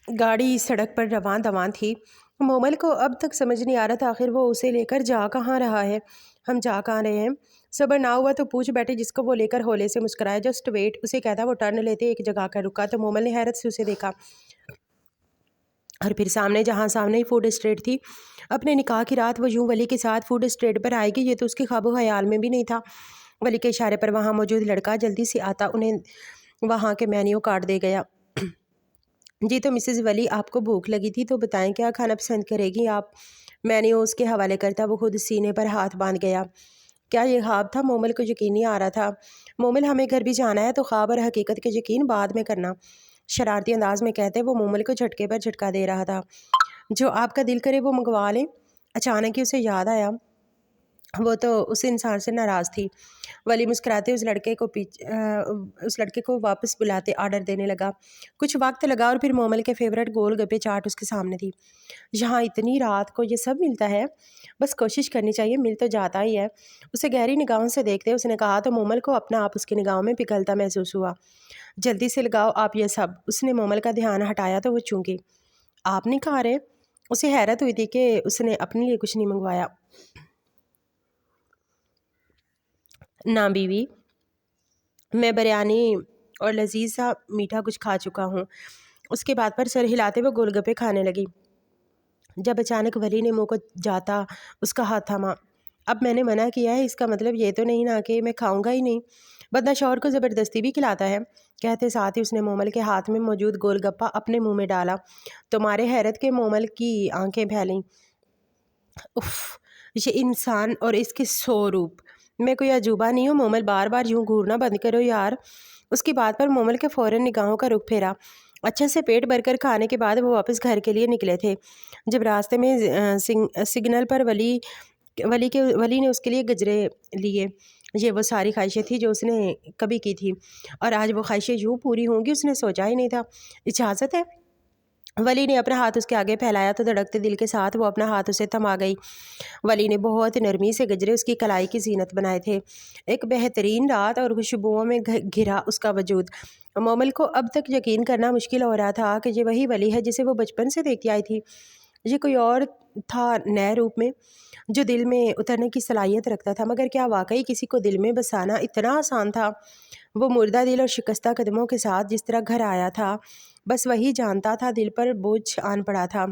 گاڑی سڑک پر رواں دواں تھی۔ مومل کو اب تک سمجھ نہیں آ رہا تھا آخر وہ اسے لے کر جا کہاں رہا ہے، ہم جا کہاں رہے ہیں۔ صبر نہ ہوا تو پوچھ بیٹھے جس کو وہ لے کر ہولے سے مسکرایا، جسٹ ویٹ اسے کہتا وہ ٹرن لیتے ایک جگہ کر رکا تو مومل نے حیرت سے اسے دیکھا اور پھر سامنے ہی فوڈ اسٹریٹ تھی۔ اپنے نکاح کی رات وہ یوں ولی کے ساتھ فوڈ اسٹریٹ پر آئے گی یہ تو اس کے خواب و خیال میں بھی نہیں تھا۔ ولی کے اشارے پر وہاں موجود لڑکا جلدی سے آتا انہیں وہاں کے مینیو کارڈ دے گیا۔ جی تو مسز ولی آپ کو بھوک لگی تھی تو بتائیں کیا کھانا پسند کرے گی آپ؟ مینیو اس کے حوالے کرتا وہ خود سینے پر ہاتھ باندھ گیا۔ کیا یہ خواب تھا؟ مومل کو یقین نہیں آ رہا تھا۔ مومل ہمیں گھر بھی جانا ہے تو خواب اور حقیقت کے یقین بعد میں کرنا، شرارتی انداز میں کہتے وہ مومل کو جھٹکے پر جھٹکا دے رہا تھا۔ جو آپ کا دل کرے وہ منگوا لیں۔ اچانک ہی اسے یاد آیا وہ تو اس انسان سے ناراض تھی۔ ولی مسکراتے اس لڑکے کو واپس بلاتے آرڈر دینے لگا۔ کچھ وقت لگا اور پھر مومل کے فیورٹ گول گپے چاٹ اس کے سامنے تھی۔ یہاں اتنی رات کو یہ سب ملتا ہے؟ بس کوشش کرنی چاہیے، مل تو جاتا ہی ہے۔ اسے گہری نگاہوں سے دیکھتے اس نے کہا تو مومل کو اپنا آپ اس کی نگاہوں میں پگھلتا محسوس ہوا۔ جلدی سے لگاؤ آپ یہ سب۔ اس نے مومل کا دھیان ہٹایا تو وہ چونکی۔ آپ نہیں کھا رہے؟ اسے حیرت ہوئی تھی کہ اس نے اپنے لیے کچھ نہیں منگوایا۔ نا بیوی، میں بریانی اور لذیذ سا میٹھا کچھ کھا چکا ہوں۔ اس کے بعد پر سر ہلاتے وہ گول گپے کھانے لگی جب اچانک ولی نے منہ کو جاتا اس کا ہاتھ تھاما۔ اب میں نے منع کیا ہے اس کا مطلب یہ تو نہیں نا کہ میں کھاؤں گا ہی نہیں، بندہ شوہر کو زبردستی بھی کھلاتا ہے؟ کہتے ساتھ ہی اس نے مومل کے ہاتھ میں موجود گول گپا اپنے منہ میں ڈالا۔ تمہارے حیرت کے مومل کی آنکھیں پھیلیں۔ اف، یہ انسان اور اس کے 100 روپ، میں کوئی عجوبہ نہیں ہوں؟ مومل بار بار یوں گھورنا بند کرو یار۔ اس کی بات پر مومل کے فوراً نگاہوں کا رخ پھیرا۔ اچھے سے پیٹ بھر کر کھانے کے بعد وہ واپس گھر کے لیے نکلے تھے جب راستے میں سگنل پر ولی نے اس کے لیے گجرے لیے۔ یہ وہ ساری خواہشیں تھیں جو اس نے کبھی کی تھی اور آج وہ خواہشیں یوں پوری ہوں گی اس نے سوچا ہی نہیں تھا۔ اجازت ہے؟ ولی نے اپنا ہاتھ اس کے آگے پھیلایا تو دھڑکتے دل کے ساتھ وہ اپنا ہاتھ اسے تھما گئی۔ ولی نے بہت نرمی سے گجرے اس کی کلائی کی زینت بنائے تھے۔ ایک بہترین رات اور خوشبوؤں میں گھرا اس کا وجود۔ مومل کو اب تک یقین کرنا مشکل ہو رہا تھا کہ یہ وہی ولی ہے جسے وہ بچپن سے دیکھتی آئی تھی۔ یہ کوئی اور تھا نئے روپ میں جو دل میں اترنے کی صلاحیت رکھتا تھا، مگر کیا واقعی کسی کو دل میں بسانا اتنا آسان تھا؟ وہ مردہ دل اور شکستہ قدموں کے ساتھ جس طرح گھر آیا تھا بس وہی جانتا تھا، دل پر بوجھ آن پڑا تھا۔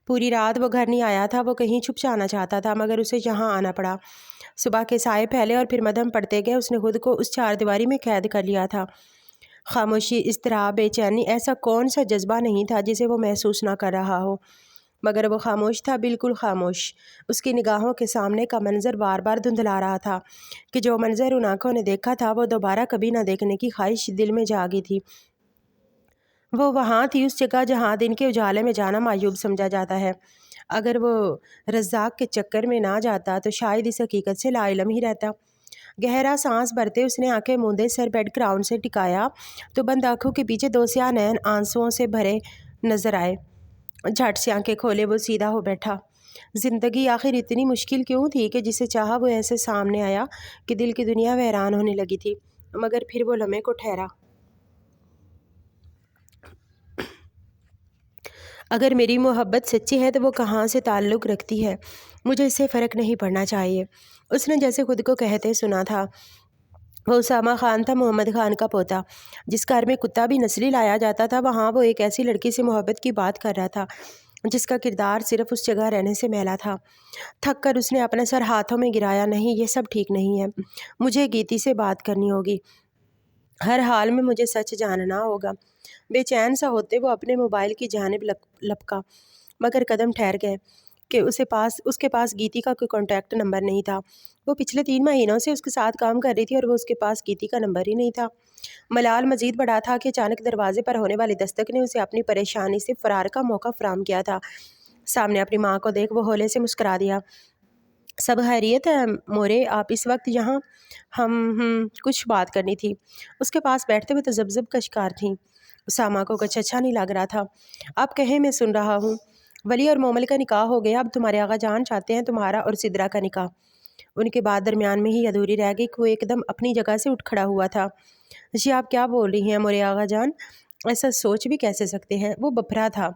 پوری رات وہ گھر نہیں آیا تھا، وہ کہیں چھپ جانا چاہتا تھا مگر اسے یہاں آنا پڑا۔ صبح کے سائے پھیلے اور پھر مدھم پڑتے گئے، اس نے خود کو اس چار دیواری میں قید کر لیا تھا۔ خاموشی، اضطراب، بے چینی، ایسا کون سا جذبہ نہیں تھا جسے وہ محسوس نہ کر رہا ہو، مگر وہ خاموش تھا، بالکل خاموش۔ اس کی نگاہوں کے سامنے کا منظر بار بار دھندلا رہا تھا کہ جو منظر ان آنکھوں نے دیکھا تھا وہ دوبارہ کبھی نہ دیکھنے کی خواہش دل میں جاگی تھی۔ وہ وہاں تھی، اس جگہ جہاں دن کے اجالے میں جانا معیوب سمجھا جاتا ہے۔ اگر وہ رزاق کے چکر میں نہ جاتا تو شاید اس حقیقت سے لا علم ہی رہتا۔ گہرا سانس بھرتے اس نے آنکھیں موندے سر بیڈ گراؤنڈ سے ٹکایا تو بند آنکھوں کے پیچھے 2 سیاہ نین آنسوؤں سے بھرے نظر آئے۔ جھٹ سے آنکھیں کھولے وہ سیدھا ہو بیٹھا۔ زندگی آخر اتنی مشکل کیوں تھی کہ جسے چاہا وہ ایسے سامنے آیا کہ دل کی دنیا ویران ہونے لگی تھی، مگر پھر وہ لمحے کو ٹھہرا۔ اگر میری محبت سچی ہے تو وہ کہاں سے تعلق رکھتی ہے، مجھے اس سے فرق نہیں پڑنا چاہیے۔ اس نے جیسے خود کو کہتے سنا تھا۔ وہ اسامہ خان تھا، محمد خان کا پوتا۔ جس گھر میں کتا بھی نسلی لایا جاتا تھا وہاں وہ ایک ایسی لڑکی سے محبت کی بات کر رہا تھا جس کا کردار صرف اس جگہ رہنے سے میلا تھا۔ تھک کر اس نے اپنا سر ہاتھوں میں گرایا۔ نہیں، یہ سب ٹھیک نہیں ہے، مجھے گیتی سے بات کرنی ہوگی، ہر حال میں مجھے سچ جاننا ہوگا۔ بے چین سا ہوتے وہ اپنے موبائل کی جانب لپکا، مگر قدم ٹھہر گئے کہ اس کے پاس گیتی کا کوئی کانٹیکٹ نمبر نہیں تھا۔ وہ پچھلے 3 مہینوں سے اس کے ساتھ کام کر رہی تھی اور وہ اس کے پاس گیتی کا نمبر ہی نہیں تھا۔ ملال مزید بڑا تھا کہ اچانک دروازے پر ہونے والی دستک نے اسے اپنی پریشانی سے فرار کا موقع فراہم کیا تھا۔ سامنے اپنی ماں کو دیکھ وہ ہولے سے مسکرا دیا۔ سب خیریت ہے مورے، آپ اس وقت یہاں؟ ہم کچھ بات کرنی تھی۔ اس کے پاس بیٹھتے ہوئے تذبذب کا شکار تھیں۔ اسامہ کو کچھ اچھا نہیں لگ رہا تھا۔ آپ کہیں، میں سن رہا ہوں۔ ولی اور مومل کا نکاح ہو گیا، اب تمہارے آغا جان چاہتے ہیں تمہارا اور سدرا کا نکاح۔ ان کی بات درمیان میں ہی ادھوری رہ گئی کہ وہ ایک دم اپنی جگہ سے اٹھ کھڑا ہوا تھا۔ جی آپ کیا بول رہی ہیں مورے آغا جان؟ ایسا سوچ بھی کیسے سکتے ہیں؟ وہ بپھرا تھا۔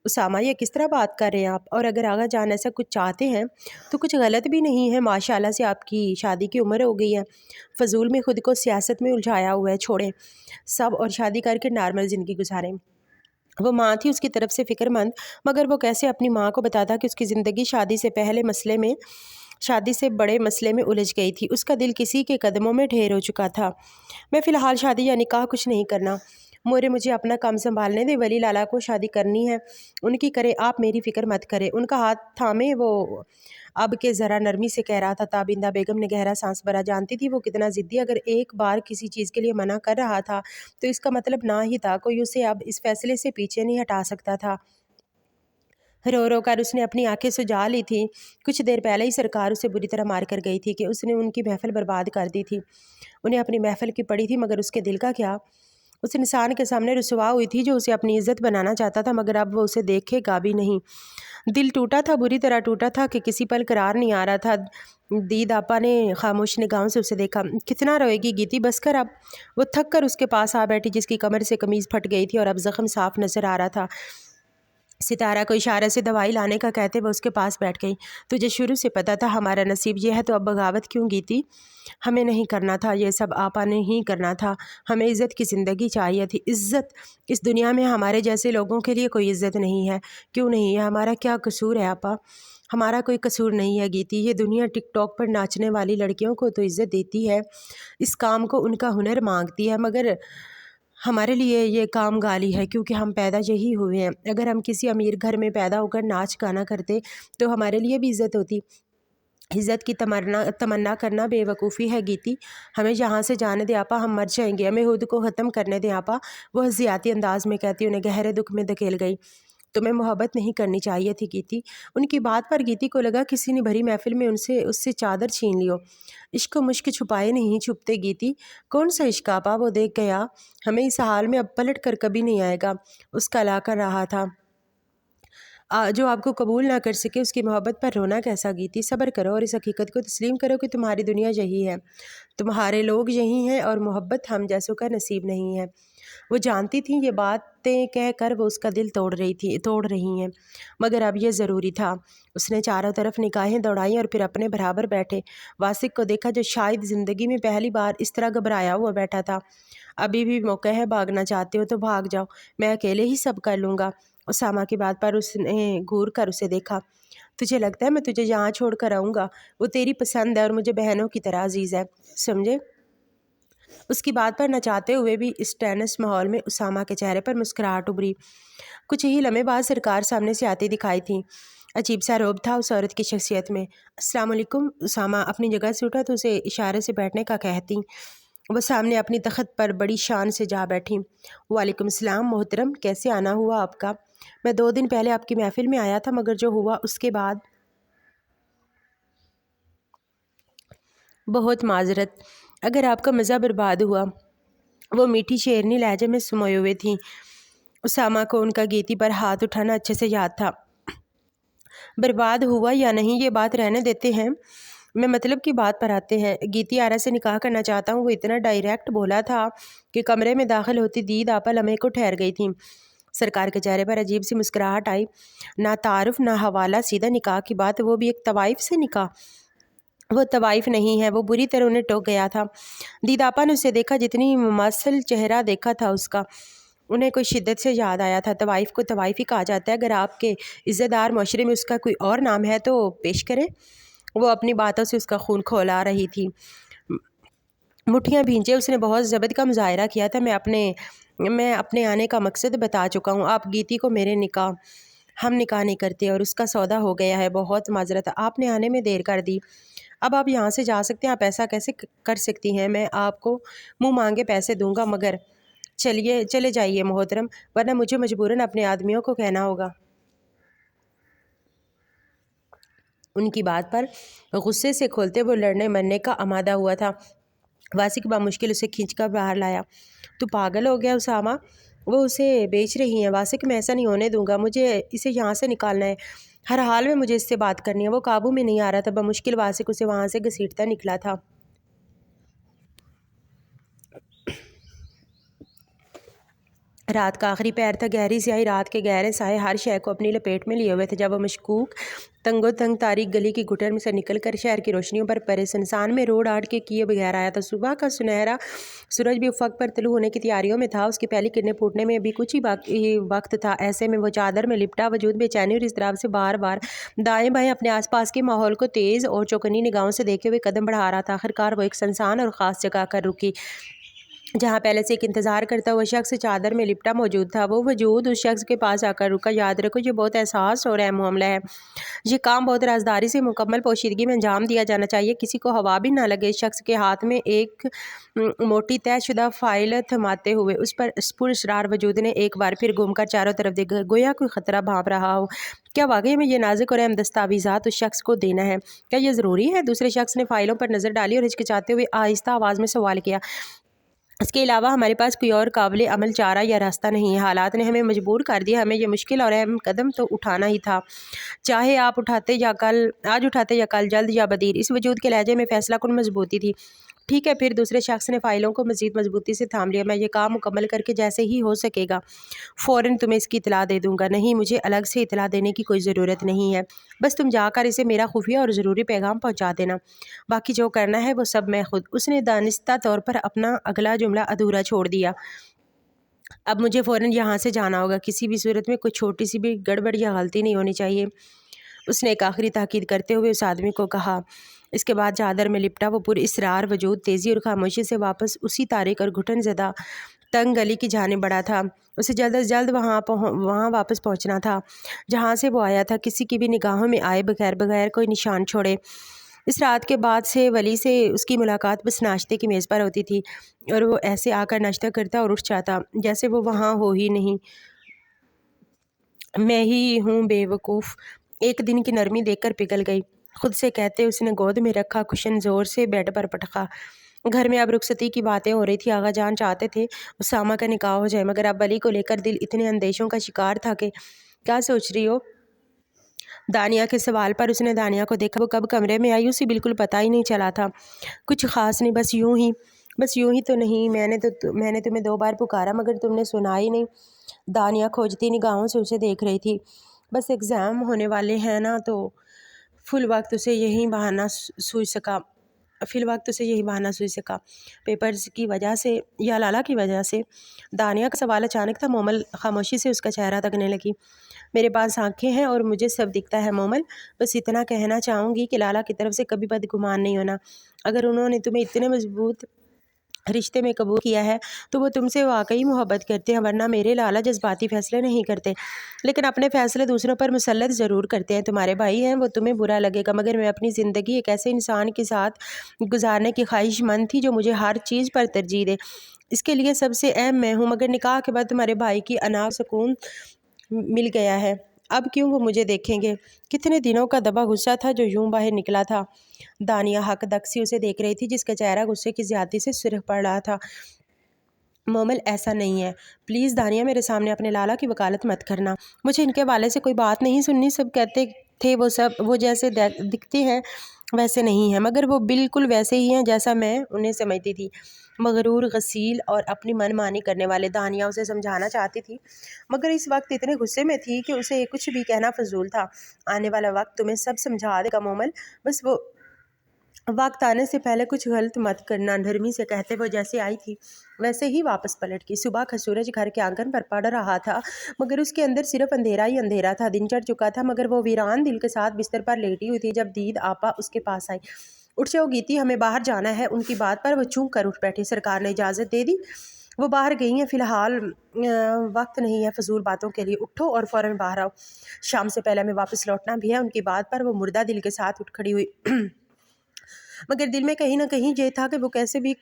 اسامہ یہ کس طرح بات کر رہے ہیں آپ؟ اور اگر آغا جان ایسا کچھ چاہتے ہیں تو کچھ غلط بھی نہیں ہے، ماشاءاللہ سے آپ کی شادی کی عمر ہو گئی ہے، فضول میں خود کو سیاست میں الجھایا ہوا ہے، چھوڑیں سب اور شادی کر کے نارمل زندگی گزاریں۔ وہ ماں تھی اس کی طرف سے فکر مند، مگر وہ کیسے اپنی ماں کو بتاتا کہ اس کی زندگی شادی سے بڑے مسئلے میں الجھ گئی تھی، اس کا دل کسی کے قدموں میں ڈھیر ہو چکا تھا۔ میں فی الحال شادی یا نکاح کچھ نہیں کرنا، مجھے اپنا کام سنبھالنے دے، ولی لالا کو شادی کرنی ہے ان کی کرے، آپ میری فکر مت کرے۔ ان کا ہاتھ تھامے وہ اب کے ذرا نرمی سے کہہ رہا تھا۔ تابندہ بیگم نے گہرا سانس بھرا، جانتی تھی وہ کتنا ضدی، اگر ایک بار کسی چیز کے لیے منع کر رہا تھا تو اس کا مطلب نہ ہی تھا، کوئی اسے اب اس فیصلے سے پیچھے نہیں ہٹا سکتا تھا۔ رو رو کر اس نے اپنی آنکھیں سجا لی تھی، کچھ دیر پہلے ہی سرکار اسے بری طرح مار کر گئی تھی کہ اس نے ان کی محفل برباد کر دی تھی، انہیں اپنی محفل کی پڑی تھی، مگر اس کے دل کا کیا؟ اس انسان کے سامنے رسوا ہوئی تھی جو اسے اپنی عزت بنانا چاہتا تھا، مگر اب وہ اسے دیکھے گا بھی نہیں۔ دل ٹوٹا تھا، بری طرح ٹوٹا تھا کہ کسی پل قرار نہیں آ رہا تھا۔ دید آپا نے خاموش نگاہوں سے اسے دیکھا۔ کتنا روئے گی گیتی، بس کر اب۔ وہ تھک کر اس کے پاس آ بیٹھی، جس کی کمر سے قمیض پھٹ گئی تھی اور اب زخم صاف نظر آ رہا تھا۔ ستارہ کو اشارے سے دوائی لانے کا کہتے وہ اس کے پاس بیٹھ گئی۔ تجھے شروع سے پتا تھا ہمارا نصیب یہ ہے، تو اب بغاوت کیوں گیتی؟ ہمیں نہیں کرنا تھا یہ سب، آپا نے ہی کرنا تھا، ہمیں عزت کی زندگی چاہیے تھی۔ عزت؟ اس دنیا میں ہمارے جیسے لوگوں کے لیے کوئی عزت نہیں ہے۔ کیوں نہیں ہے؟ ہمارا کیا قصور ہے آپا؟ ہمارا کوئی قصور نہیں ہے گیتی، یہ دنیا ٹک ٹاک پر ناچنے والی لڑکیوں کو تو عزت دیتی ہے، اس کام کو ان کا ہنر مانگتی ہے، مگر ہمارے لیے یہ کام گالی ہے، کیونکہ ہم پیدا یہی ہوئے ہیں۔ اگر ہم کسی امیر گھر میں پیدا ہو کر ناچ گانا کرتے تو ہمارے لیے بھی عزت ہوتی۔ عزت کی تمنا کرنا بے وقوفی ہے گیتی، ہمیں یہاں سے جانے دے آپا، ہم مر جائیں گے، ہمیں خود کو ختم کرنے دیں آپا، وہ حزیاتی انداز میں کہتی انہیں گہرے دکھ میں دھکیل گئی۔ تمہیں محبت نہیں کرنی چاہیے تھی گیتی۔ ان کی بات پر گیتی کو لگا کسی نے بھری محفل میں اس سے چادر چھین لی ہو۔ عشق و مشق چھپائے نہیں چھپتے گیتی، کون سا عشق آپا؟ وہ دیکھ گیا، ہمیں اس حال میں اب پلٹ کر کبھی نہیں آئے گا۔ اس کا لا کر رہا تھا جو آپ کو قبول نہ کر سکے، اس کی محبت پر رونا کیسا گیتی؟ صبر کرو اور اس حقیقت کو تسلیم کرو کہ تمہاری دنیا یہی ہے، تمہارے لوگ یہی ہیں اور محبت ہم جیسوں کا نصیب نہیں ہے۔ وہ جانتی تھیں یہ باتیں کہہ کر وہ اس کا دل توڑ رہی ہیں، مگر اب یہ ضروری تھا۔ اس نے چاروں طرف نگاہیں دوڑائیں اور پھر اپنے برابر بیٹھے واسق کو دیکھا، جو شاید زندگی میں پہلی بار اس طرح گھبرایا ہوا بیٹھا تھا۔ ابھی بھی موقع ہے، بھاگنا چاہتے ہو تو بھاگ جاؤ، میں اکیلے ہی سب کر لوں گا۔ اسامہ کی بات پر اس نے گھور کر اسے دیکھا۔ تجھے لگتا ہے میں تجھے یہاں چھوڑ کر آؤں گا؟ وہ تیری پسند ہے اور مجھے بہنوں کی طرح عزیز ہے، سمجھے؟ اس کی بات پر نہ چاہتے ہوئے بھی اس ٹینس ماحول میں اسامہ کے چہرے پر مسکراہٹ ابھری۔ کچھ ہی لمحے بعد سرکار سامنے سے آتی دکھائی تھی، عجیب سا رعب تھا اس عورت کی شخصیت میں۔ السلام علیکم۔ اسامہ اپنی جگہ سے اٹھا تو اسے اشارے سے بیٹھنے کا کہتی، وہ سامنے اپنی تخت پر بڑی شان سے جا بیٹھی۔ وعلیکم السلام محترم، کیسے آنا ہوا آپ کا؟ میں 2 دن پہلے آپ کی محفل میں آیا تھا، مگر جو ہوا اس کے بعد بہت معذرت، اگر آپ کا مزہ برباد ہوا۔ وہ میٹھی شیرنی لہجے میں سموئے ہوئے تھیں۔ اسامہ کو ان کا گیتی پر ہاتھ اٹھانا اچھے سے یاد تھا۔ برباد ہوا یا نہیں یہ بات رہنے دیتے ہیں، میں مطلب کی بات پر آتے ہیں۔ گیتی آرا سے نکاح کرنا چاہتا ہوں، وہ اتنا ڈائریکٹ بولا تھا کہ کمرے میں داخل ہوتی دید آپا لمحے کو ٹھہر گئی تھیں۔ سرکار کے چہرے پر عجیب سی مسکراہٹ آئی۔ نہ تعارف نہ حوالہ، سیدھا نکاح کی بات، وہ بھی ایک طوائف سے نکاح؟ وہ طوائف نہیں ہے، وہ بری طرح انہیں ٹوک گیا تھا۔ دید آپا نے اسے دیکھا، جتنی مماثل چہرہ دیکھا تھا اس کا، انہیں کوئی شدت سے یاد آیا تھا۔ طوائف کو طوائف ہی کہا جاتا ہے، اگر آپ کے عزت دار معاشرے میں اس کا کوئی اور نام ہے تو پیش کریں۔ وہ اپنی باتوں سے اس کا خون کھولا رہی تھی، مٹھیاں بھینچے۔ اس نے بہت ضبط کا مظاہرہ کیا تھا۔ میں اپنے آنے کا مقصد بتا چکا ہوں، آپ گیتی کو ہم نکاح نہیں کرتے اور اس کا سودا ہو گیا ہے۔ بہت معذرت، آپ نے آنے میں دیر کر دی، اب آپ یہاں سے جا سکتے ہیں۔ آپ ایسا کیسے کر سکتی ہیں؟ میں آپ کو منہ مانگے پیسے دوں گا، مگر چلے جائیے محترم، ورنہ مجھے مجبوراً اپنے آدمیوں کو کہنا ہوگا۔ ان کی بات پر غصے سے کھولتے وہ لڑنے مرنے کا آمادہ ہوا تھا۔ واسق بامشکل اسے کھینچ کر باہر لایا۔ تو پاگل ہو گیا اسامہ، وہ اسے بیچ رہی ہیں۔ واسق میں ایسا نہیں ہونے دوں گا، مجھے اسے یہاں سے نکالنا ہے، ہر حال میں مجھے اس سے بات کرنی ہے۔ وہ قابو میں نہیں آ رہا تھا، بمشکل واسق اسے وہاں سے گھسیٹتا نکلا تھا۔ رات کا آخری پیر تھا، گہری سیاہی رات کے گہرے سائے ہر شے کو اپنی لپیٹ میں لیے ہوئے تھے۔ جب وہ مشکوک تنگ و تنگ تاریک گلی کی گٹر میں سے نکل کر شہر کی روشنیوں پر پرے سنسان میں روڈ آٹ کے کیے بغیر آیا، تو صبح کا سنہرا سورج بھی افق پر طلوع ہونے کی تیاریوں میں تھا۔ اس کی پہلی کرنیں پھوٹنے میں ابھی کچھ ہی وقت تھا۔ ایسے میں وہ چادر میں لپٹا وجود بے چینی اور اضطراب سے بار بار دائیں بائیں اپنے آس پاس کے ماحول کو تیز اور چوکنی نگاہوں سے دیکھتے ہوئے قدم بڑھا رہا تھا۔ آخرکار وہ ایک سنسان اور خاص جگہ کر رکی، جہاں پہلے سے ایک انتظار کرتا ہوا شخص چادر میں لپٹا موجود تھا۔ وہ وجود اس شخص کے پاس آ کر رکا۔ یاد رکھو، یہ بہت احساس اور اہم معاملہ ہے۔ یہ کام بہت رازداری سے مکمل پوشیدگی میں انجام دیا جانا چاہیے، کسی کو ہوا بھی نہ لگے۔ اس شخص کے ہاتھ میں ایک موٹی طے شدہ فائل تھماتے ہوئے اس پر پراسرار وجود نے ایک بار پھر گھوم کر چاروں طرف دیکھا، گویا کوئی خطرہ بھانپ رہا ہو۔ کیا واقعی میں یہ نازک اور اہم دستاویزات اس شخص کو دینا ہے؟ کیا یہ ضروری ہے؟ دوسرے شخص نے فائلوں پر نظر ڈالی اور ہچکچاتے ہوئے آہستہ آواز میں سوال کیا۔ اس کے علاوہ ہمارے پاس کوئی اور قابل عمل چارہ یا راستہ نہیں ہے۔ حالات نے ہمیں مجبور کر دیا، ہمیں یہ مشکل اور اہم قدم تو اٹھانا ہی تھا، چاہے آپ آج اٹھاتے یا کل، جلد یا بدیر۔ اس وجود کے لہجے میں فیصلہ کن مضبوطی تھی۔ ٹھیک ہے پھر، دوسرے شخص نے فائلوں کو مزید مضبوطی سے تھام لیا، میں یہ کام مکمل کر کے جیسے ہی ہو سکے گا فوراً تمہیں اس کی اطلاع دے دوں گا۔ نہیں، مجھے الگ سے اطلاع دینے کی کوئی ضرورت نہیں ہے، بس تم جا کر اسے میرا خفیہ اور ضروری پیغام پہنچا دینا، باقی جو کرنا ہے وہ سب میں خود۔ اس نے دانستہ طور پر اپنا اگلا جملہ ادھورا چھوڑ دیا۔ اب مجھے فوراً یہاں سے جانا ہوگا، کسی بھی صورت میں کوئی چھوٹی سی بھی گڑبڑ یا غلطی نہیں ہونی چاہیے، اس نے ایک آخری تاکید کرتے ہوئے اس آدمی کو کہا۔ اس کے بعد چادر میں لپٹا وہ پراسرار وجود تیزی اور خاموشی سے واپس اسی تاریک اور گھٹن زدہ تنگ گلی کی جانب بڑھا تھا۔ اسے جلد از جلد وہاں واپس پہنچنا تھا جہاں سے وہ آیا تھا، کسی کی بھی نگاہوں میں آئے بغیر کوئی نشان چھوڑے۔ اس رات کے بعد سے ولی سے اس کی ملاقات بس ناشتے کی میز پر ہوتی تھی، اور وہ ایسے آ کر ناشتہ کرتا اور اٹھ جاتا جیسے وہ وہاں ہو ہی نہیں۔ میں ہی ہوں بے وقوف، ایک دن کی نرمی دیکھ کر پگھل گئی، خود سے کہتے اس نے گود میں رکھا کشن زور سے بیڈ پر پٹکا۔ گھر میں اب رخصتی کی باتیں ہو رہی تھی۔ آغا جان چاہتے تھے اسامہ کا نکاح ہو جائے، مگر اب ولی کو لے کر دل اتنے اندیشوں کا شکار تھا کہ کیا سوچ رہی ہو؟ دانیہ کے سوال پر اس نے دانیہ کو دیکھا۔ وہ کب کمرے میں آئی اسے بالکل پتہ ہی نہیں چلا تھا۔ کچھ خاص نہیں، بس یوں ہی تو نہیں، میں نے تمہیں 2 بار پکارا مگر تم نے سنا ہی نہیں۔ دانیہ کھوجتی نگاہوں سے اسے دیکھ رہی تھی۔ بس ایگزام ہونے والے ہیں نا، تو فی الوقت اسے یہی بہانہ سوچ سکا، پیپرز کی وجہ سے یا لالا کی وجہ سے۔ دانیہ کا سوال اچانک تھا۔ مومل خاموشی سے اس کا چہرہ تکنے لگی۔ میرے پاس آنکھیں ہیں اور مجھے سب دکھتا ہے مومل، بس اتنا کہنا چاہوں گی کہ لالا کی طرف سے کبھی بدگمان نہیں ہونا۔ اگر انہوں نے تمہیں اتنے مضبوط رشتے میں قبول کیا ہے تو وہ تم سے واقعی محبت کرتے ہیں، ورنہ میرے لالا جذباتی فیصلے نہیں کرتے، لیکن اپنے فیصلے دوسروں پر مسلط ضرور کرتے ہیں۔ تمہارے بھائی ہیں، وہ تمہیں برا لگے گا، مگر میں اپنی زندگی ایک ایسے انسان کے ساتھ گزارنے کی خواہش مند تھی جو مجھے ہر چیز پر ترجیح دے، اس کے لیے سب سے اہم میں ہوں۔ مگر نکاح کے بعد تمہارے بھائی کی انا سکون مل گیا ہے، اب کیوں وہ مجھے دیکھیں گے؟ کتنے دنوں کا دبا غصہ تھا جو یوں باہر نکلا تھا۔ دانیہ حق دکسی اسے دیکھ رہی تھی، جس کا چہرہ غصے کی زیادتی سے سرخ پڑ رہا تھا۔ مومل ایسا نہیں ہے، پلیز دانیہ میرے سامنے اپنے لالا کی وکالت مت کرنا، مجھے ان کے حوالے سے کوئی بات نہیں سننی۔ سب کہتے تھے وہ جیسے دکھتے ہیں ویسے نہیں ہیں، مگر وہ بالکل ویسے ہی ہیں جیسا میں انہیں سمجھتی تھی، مغرور، غسیل اور اپنی من مانی کرنے والے۔ دانیہ اسے سمجھانا چاہتی تھی مگر اس وقت اتنے غصے میں تھی کہ اسے کچھ بھی کہنا فضول تھا۔ آنے والا وقت تمہیں سب سمجھا دے گا مومل، بس وہ وقت آنے سے پہلے کچھ غلط مت کرنا، نرمی سے کہتے وہ جیسے آئی تھی ویسے ہی واپس پلٹ گئی۔ صبح کا سورج گھر کے آنگن پر پڑ رہا تھا، مگر اس کے اندر صرف اندھیرا ہی اندھیرا تھا۔ دن چڑھ چکا تھا مگر وہ ویران دل کے ساتھ بستر پر لیٹی ہوئی تھی جب دید آپا اس کے پاس آئی۔ اٹھ جاؤ گیتی، ہمیں باہر جانا ہے۔ ان کی بات پر وہ چونک کر اٹھ بیٹھی۔ سرکار نے اجازت دے دی؟ وہ باہر گئی ہیں، فی الحال وقت نہیں ہے فضول باتوں کے لیے، اٹھو اور فوراً باہر آؤ، شام سے پہلے ہمیں واپس لوٹنا بھی ہے۔ ان کی بات پر وہ مردہ دل کے ساتھ اٹھ کھڑی ہوئی، مگر دل میں کہیں نہ کہیں یہ تھا کہ وہ کیسے بھی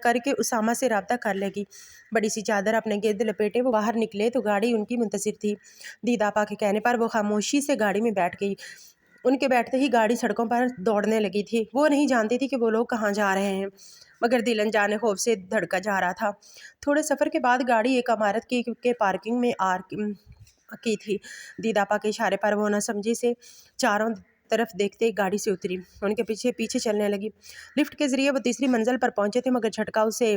کر کے اسامہ سے رابطہ کر لے گی۔ بڑی سی چادر اپنے گرد لپیٹے وہ باہر نکلے تو گاڑی ان کی منتظر تھی۔ دید آپا کے کہنے پر وہ خاموشی سے گاڑی میں بیٹھ گئی۔ ان کے بیٹھتے ہی گاڑی سڑکوں پر دوڑنے لگی تھی۔ وہ نہیں جانتی تھی کہ وہ لوگ کہاں جا رہے ہیں، مگر دل انجانے خوف سے دھڑکا جا رہا تھا۔ تھوڑے سفر کے بعد گاڑی ایک عمارت کی پارکنگ میں کی تھی۔ دید آپا کے اشارے پر وہ نہ سمجھی سے چاروں طرف دیکھتے گاڑی سے اتری، ان کے پیچھے چلنے لگی۔ لفٹ کے ذریعے وہ تیسری منزل پر پہنچے تھے مگر جھٹکا اسے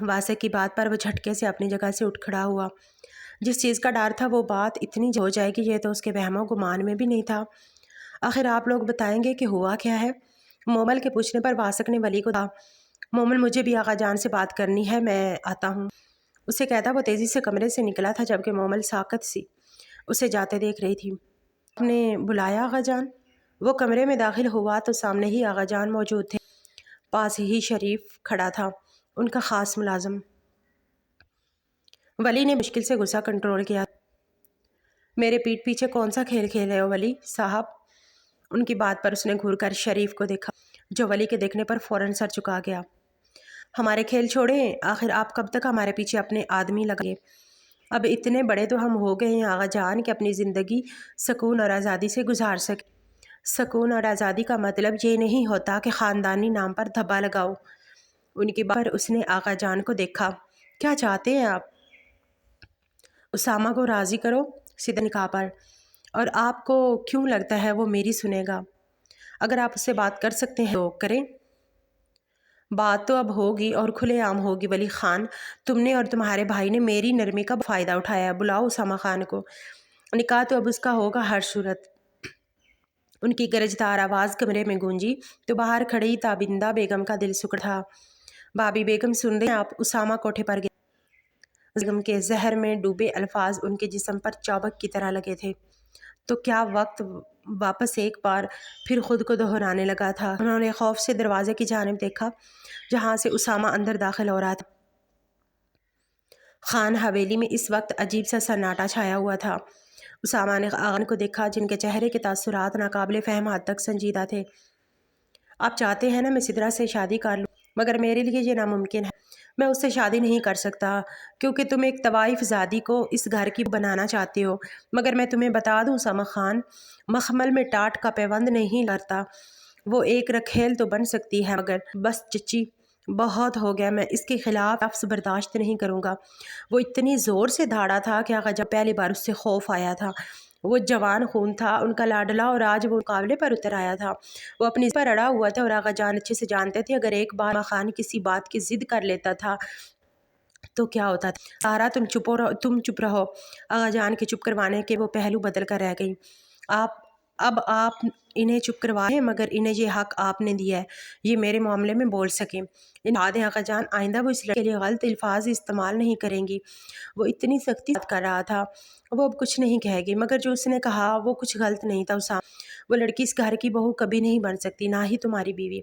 واسق کی بات پر وہ جھٹکے سے اپنی جگہ سے اٹھ کھڑا ہوا۔ جس چیز کا ڈر تھا وہ بات اتنی ہو جائے گی یہ تو اس کے وہم و گمان میں بھی نہیں تھا۔ آخر آپ لوگ بتائیں گے کہ ہوا کیا ہے؟ مومل کے پوچھنے پر واسق نے ولی کو کہا، مومل مجھے بھی آغا جان سے بات کرنی ہے، میں آتا ہوں۔ اسے کہتا وہ تیزی سے کمرے سے نکلا تھا جبکہ مومل ساکت سی اسے جاتے دیکھ رہی تھی۔ آپ نے بلایا آغا جان؟ وہ کمرے میں داخل ہوا تو سامنے ہی آغا جان موجود تھے۔ پاس ہی شریف کھڑا تھا، ان کا خاص ملازم۔ ولی نے مشکل سے غصہ کنٹرول کیا۔ میرے پیٹ پیچھے کون سا کھیل کھیل رہے ہو ولی صاحب؟ ان کی بات پر اس نے گھور کر شریف کو دیکھا جو ولی کے دیکھنے پر فوراً سر چکا گیا۔ ہمارے کھیل چھوڑیں، آخر آپ کب تک ہمارے پیچھے اپنے آدمی لگے؟ اب اتنے بڑے تو ہم ہو گئے ہیں آغا جان کہ اپنی زندگی سکون اور آزادی سے گزار سکیں۔ سکون اور آزادی کا مطلب یہ نہیں ہوتا کہ خاندانی نام پر دھبا لگاؤ۔ ان کی بات پر اس نے آغا جان کو دیکھا۔ کیا چاہتے ہیں آپ؟ اسامہ کو راضی کرو سیدھے نکاح پر، اور آپ کو کیوں لگتا ہے وہ میری سنے گا؟ اگر آپ اس سے بات کر سکتے ہیں تو کریں۔ بات تو اب ہوگی اور کھلے عام ہوگی ولی خان، تم نے اور تمہارے بھائی نے میری نرمی کا فائدہ اٹھایا ہے۔ بلاؤ اسامہ خان کو، نکاح تو اب اس کا ہوگا ہر صورت۔ ان کی گرجدار آواز کمرے میں گونجی تو باہر کھڑی تابندہ بیگم کا دل سکڑ تھا۔ بابی بیگم سن رہی ہیں آپ؟ اسامہ کوٹھے پر گیا۔ بیگم کے زہر میں ڈوبے الفاظ ان کے جسم پر چابک کی طرح لگے تھے۔ تو کیا وقت واپس ایک بار پھر خود کو دہرانے لگا تھا۔ انہوں نے خوف سے دروازے کی جانب دیکھا جہاں سے اسامہ اندر داخل ہو رہا تھا۔ خان حویلی میں اس وقت عجیب سا سناٹا چھایا ہوا تھا۔ اسامہ نے آغا کو دیکھا جن کے چہرے کے تاثرات ناقابل فہم حد تک سنجیدہ تھے۔ آپ چاہتے ہیں نا میں سدرا سے شادی کر لوں، مگر میرے لیے یہ ناممکن ہے۔ میں اس سے شادی نہیں کر سکتا کیونکہ تم ایک طوائف زادی کو اس گھر کی بنانا چاہتے ہو۔ مگر میں تمہیں بتا دوں اسامہ خان، مخمل میں ٹاٹ کا پیوند نہیں کرتا۔ وہ ایک رکھیل تو بن سکتی ہے مگر بس چچی بہت ہو گیا، میں اس کے خلاف لفظ برداشت نہیں کروں گا۔ وہ اتنی زور سے دھاڑا تھا کہ آغا جب پہلی بار اس سے خوف آیا تھا۔ وہ جوان خون تھا ان کا لاڈلا اور آج وہ مقابلے پر اتر آیا تھا۔ وہ اپنی پر اڑا ہوا تھا اور آغا جان اچھے سے جانتے تھے اگر ایک بار خان کسی بات کی ضد کر لیتا تھا تو کیا ہوتا تھا۔ سارا تم چپ رہو۔ آغا جان کے چپ کروانے کے وہ پہلو بدل کر رہ گئی۔ اب آپ انہیں چپ کروائے مگر انہیں یہ حق آپ نے دیا ہے یہ میرے معاملے میں بول سکیں۔ انہاد آغا جان آئندہ وہ اس لڑکے کے لیے غلط الفاظ استعمال نہیں کریں گی۔ وہ اتنی سختی سے بات کر رہا تھا وہ اب کچھ نہیں کہے گی، مگر جو اس نے کہا وہ کچھ غلط نہیں تھا اسامہ۔ وہ لڑکی اس گھر کی بہو کبھی نہیں بن سکتی، نہ ہی تمہاری بیوی۔